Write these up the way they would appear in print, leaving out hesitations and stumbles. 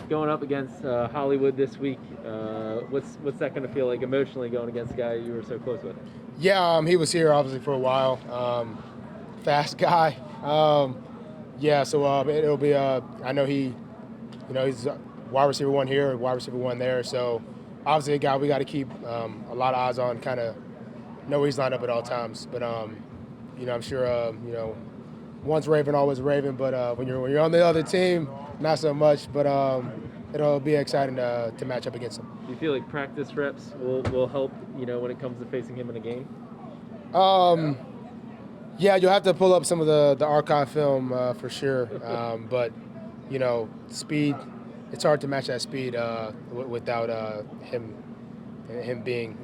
going up against Hollywood this week. What's that going to feel like emotionally going against a guy you were so close with? Yeah, he was here obviously for a while. Fast guy. So it'll be. I know he's wide receiver one here, wide receiver one there. So obviously a guy we got to keep a lot of eyes on. Kind of know where he's lined up at all times. But I'm sure once Raven, always Raven. But when you're on the other team, not so much. But it'll be exciting to match up against him. Do you feel like practice reps will help, when it comes to facing him in a game? Yeah, you'll have to pull up some of the archive film for sure. But speed, it's hard to match that speed without him being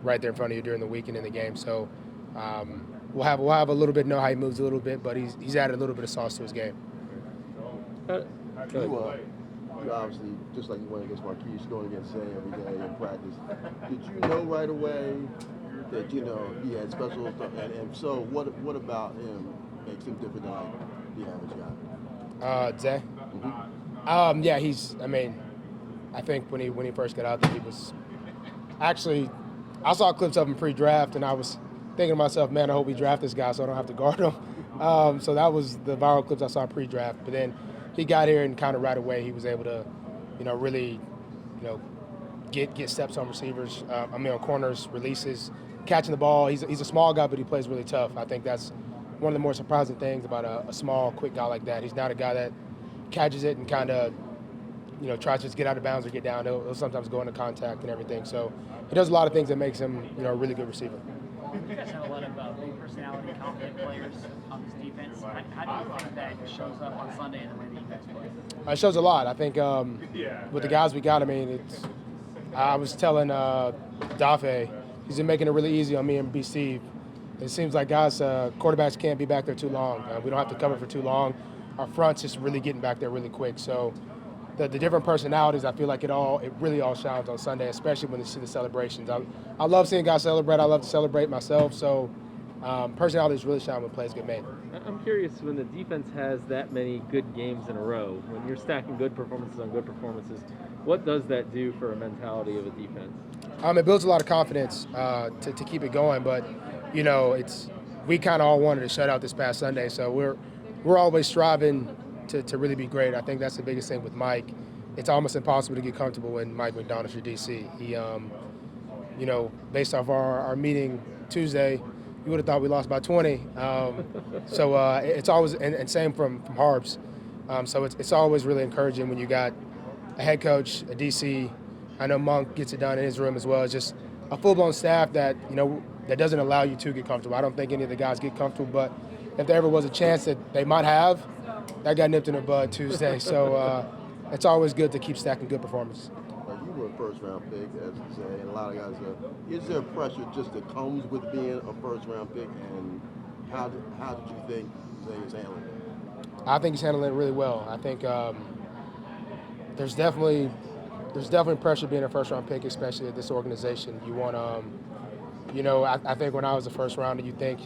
right there in front of you during the week and in the game. So we'll have a little bit, know how he moves a little bit, but he's added a little bit of sauce to his game. You obviously, just like you went against Marquise, going against Zay every day in practice. Did you know right away that he had special stuff? And if so, what about him makes him different than like the average guy? Zay. Mm-hmm. Yeah, I think when he first got out there, he was actually. I saw clips of him pre-draft, and I was thinking to myself, man, I hope we draft this guy so I don't have to guard him. So that was the viral clips I saw pre-draft. But then he got here and kind of right away he was able to, really, get steps on receivers. On corners, releases, catching the ball. He's a small guy, but he plays really tough. I think that's one of the more surprising things about a small, quick guy like that. He's not a guy that catches it and kind of, tries to just get out of bounds or get down. He'll sometimes go into contact and everything. So he does a lot of things that makes him, a really good receiver. You guys have a lot of big personality, confident players on this defense. How do you think that shows up on Sunday in the way that you guys play? It shows a lot. I think with the guys we got, I was telling Dafe, he's been making it really easy on me and B. Steve. It seems like guys, quarterbacks can't be back there too long. We don't have to cover for too long. Our front's just really getting back there really quick. So the different personalities, I feel like it really all shines on Sunday, especially when you see the celebrations. I love seeing guys celebrate. I love to celebrate myself. So personalities really shine when plays get made. I'm curious, when the defense has that many good games in a row, when you're stacking good performances on good performances, what does that do for a mentality of a defense? It builds a lot of confidence to keep it going. But, we kind of all wanted to shut out this past Sunday. So we're always striving to really be great. I think that's the biggest thing with Mike. It's almost impossible to get comfortable when Mike McDonald's your DC. He, based off our meeting Tuesday, you would have thought we lost by 20. So it's always, and same from Harbs. So it's always really encouraging when you got a head coach, a DC. I know Monk gets it done in his room as well. It's just a full-blown staff that, that doesn't allow you to get comfortable. I don't think any of the guys get comfortable, but if there ever was a chance that they might have, that got nipped in the bud Tuesday. So it's always good to keep stacking good performances. You were a first-round pick, as you say, and a lot of guys are. Is there pressure just that comes with being a first-round pick, and how did you think Zay is handling it? I think he's handling it really well. I think there's definitely pressure being a first-round pick, especially at this organization. You want I think when I was a first-rounder, you think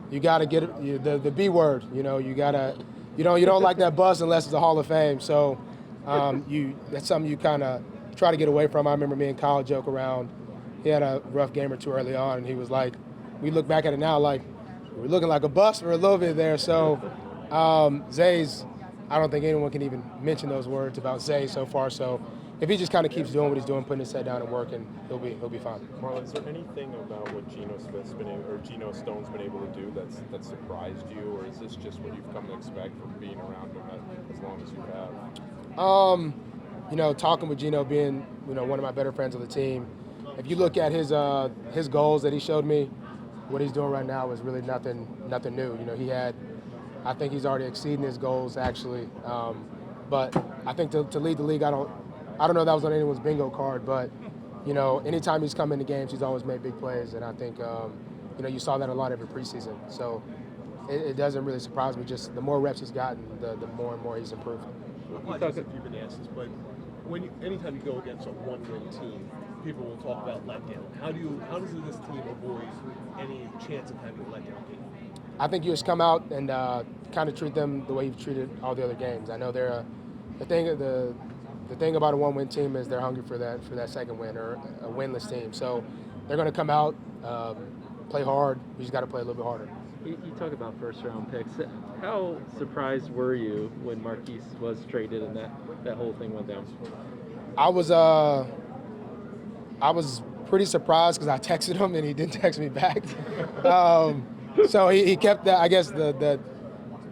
you got to get the B word. You don't like that buzz unless it's a Hall of Fame. So that's something you kind of try to get away from. I remember me and Kyle joke around. He had a rough game or two early on, and he was like, we look back at it now like we're looking like a bust for a little bit there. So Zay's, I don't think anyone can even mention those words about Zay so far. So if he just kind of keeps doing what he's doing, putting his head down and working, he'll be fine. Marlon, is there anything about what Gino Stone's been able to do that's surprised you, or is this just what you've come to expect from being around him as long as you have? Talking with Gino, being one of my better friends on the team, if you look at his goals that he showed me, what he's doing right now is really nothing new. I think he's already exceeding his goals actually. But I think to lead the league, I don't know if that was on anyone's bingo card, but anytime he's come into games, he's always made big plays, and I think you saw that a lot every preseason. So it doesn't really surprise me. Just the more reps he's gotten, the more and more he's improved. I guess if you've been asked this, but anytime you go against a one-win team, people will talk about letdown. How does this team avoid any chance of having a letdown game? I think you just come out and kind of treat them the way you've treated all the other games. I know they're the the thing about a one-win team is they're hungry for that second win or a winless team. So they're going to come out, play hard. We just got to play a little bit harder. You talk about first-round picks. How surprised were you when Marquise was traded and that whole thing went down? I was pretty surprised because I texted him and he didn't text me back. So he kept that. I guess the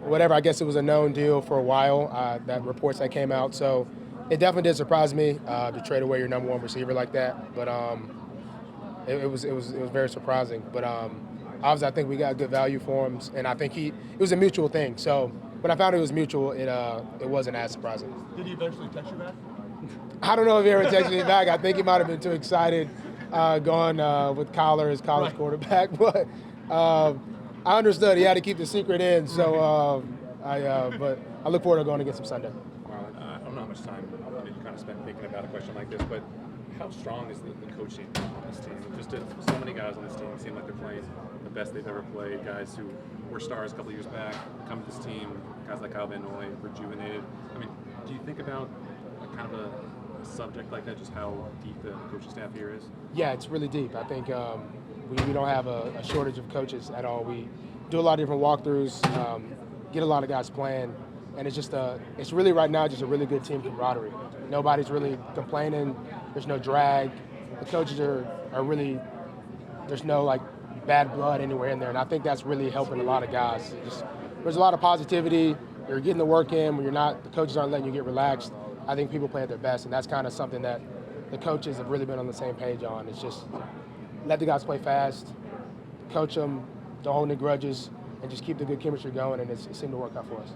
whatever. I guess it was a known deal for a while. That reports that came out. So it definitely did surprise me to trade away your number one receiver like that. But it was very surprising. But obviously, I think we got good value for him, and I think it was a mutual thing. So when I found it was mutual, it wasn't as surprising. Did he eventually text you back? I don't know if he ever texted me back. I think he might have been too excited going with Kyler as college quarterback. But I understood he had to keep the secret in. So but I look forward to going against him Sunday. Marlon, I don't know how much time you kind of spent thinking about a question like this, but how strong is the coaching on this team? So many guys on this team seem like they're playing the best they've ever played. Guys who were stars a couple of years back come to this team. Guys like Kyle Van Noy, rejuvenated. I mean, do you think about kind of a subject like that, just how deep the coaching staff here is? Yeah, it's really deep. I think we don't have a shortage of coaches at all. We do a lot of different walkthroughs, get a lot of guys playing, and it's really right now just a really good team camaraderie. Nobody's really complaining. There's no drag. The coaches are really, there's no like bad blood anywhere in there, and I think that's really helping a lot of guys. There's a lot of positivity. You're getting the work in when the coaches aren't letting you get relaxed. I think people play at their best, and that's kind of something that the coaches have really been on the same page on. It's just let the guys play fast, coach them, don't hold any grudges, and just keep the good chemistry going, and it seemed to work out for us.